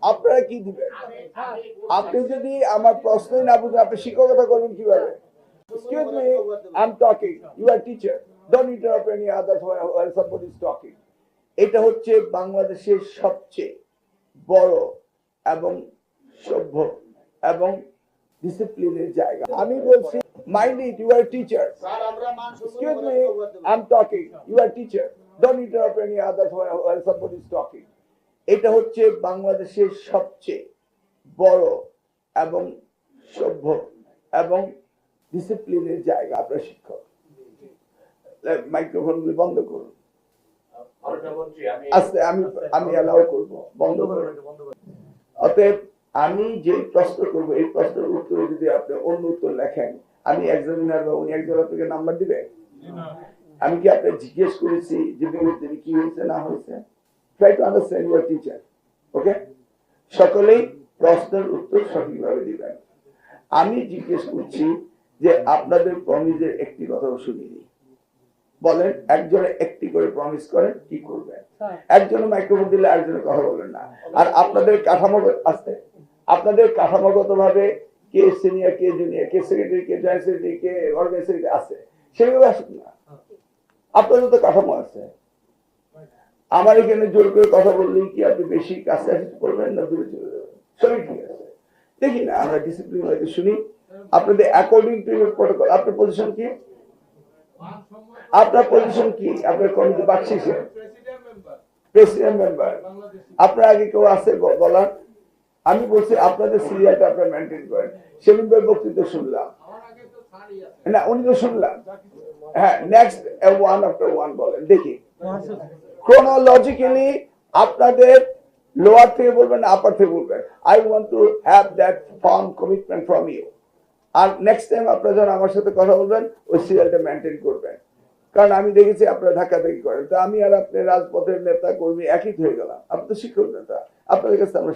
আপনারা কি দিবেন? আপনি যদি আমার প্রশ্নই না বুঝেন আপনি শিক্ষকতা করবেন কিভাবে? Excuse me, I'm talking. You are teacher. Don't interrupt any other while somebody is talking. এটা হচ্ছে বাংলাদেশের সবচেয়ে বড় এবং সভ্য এবং ডিসিপ্লিনের জায়গা। আমি বলছি mind it, you are a teacher. Excuse me, I'm talking. You are teacher. Don't interrupt any other while somebody is talking. এটা হচ্ছে বাংলাদেশের সবচেয়ে বড় এবং সভ্য এবং ডিসিপ্লিনের জায়গা। আপনার শিক্ষক মাইক্রোফোনগুলি বন্ধ করুন। আস্তে আমি অ্যালাউ করবো, বন্ধ করুন। অতএব আমি যে প্রশ্ন করবো এই প্রশ্নের উত্তরে যদি আপনি অন্য উত্তর লেখেন, আমি এক্সামিনার বা উনি একজন আপনাকে নাম্বার দিবে? আমি কি আপনি জিজ্ঞেস করেছি যে বিরুদ্ধে কি হয়েছে না হয়েছে? Try to understand your teacher. Okay, সকলেই প্রশ্নের উত্তর সঠিকভাবে দিবেন। আমি জিজ্ঞেস করছি যে আপনাদের প্রমিসের একটি কথাও শুনিনি। বলেন, একজনে একটি করে প্রমিস করেন, কি করবেন? একজনে মাইক্রোফোন দিলে আরেকজনে কথা বলবেন না। আর আপনাদের কাঠামোগত আছে, আপনাদের কাঠামোগত ভাবে কে সিনিয়র, কে জুনিয়র, কে সেক্রেটারি, কে জয়েন্ট সেক্রেটারি, কে অর্গানাইজার আছে, সেগুলো আসুন না। আপনাদের তো কাঠামো আছে। আমার এখানে জোর করে কথা বললেই কি আপনি বেশি কাছে করবেন না দূরে চলে যাবেন? সবই ঠিক আছে, দেখি না আমরা ডিসিপ্লিন হয়তো শুনি আপনাদের অ্যাকর্ডিং টু ইউর প্রটোকল। আপনার পজিশন কি? আপনার পজিশন কি? আপনার কমিটি বাকশিসে প্রেসিডেন্ট মেম্বার। আপনার আগে কেউ আছে বলার? আমি বলছি আপনাদের সিরিয়ালটা আপনারা মেনটেন করেন। সেলিম ভাই বক্তৃতা শুনলাম না, উনি তো শুনলাম। হ্যাঁ, নেক্সট ওয়ান আফটার ওয়ান বলেন দেখি। chronologically আপনাদের লোয়ার থেকে বলবেন, আপার থেকে বলবেন। I want to have that firm commitment from you. আর নেক্সট টাইম আপনারা যখন আমার সাথে কথা বলবেন ওই সিরিয়ালটা মেনটেন করবেন, কারণ আমি দেখেছি আপনারা ধাক্কাধাক্কি করেন। তো আমি আর আপনি রাজপথের নেতা কর্মী একই হয়ে গেলাম। আপনি তো শিক্ষক নেতা, আপনাদের কাছে আমরা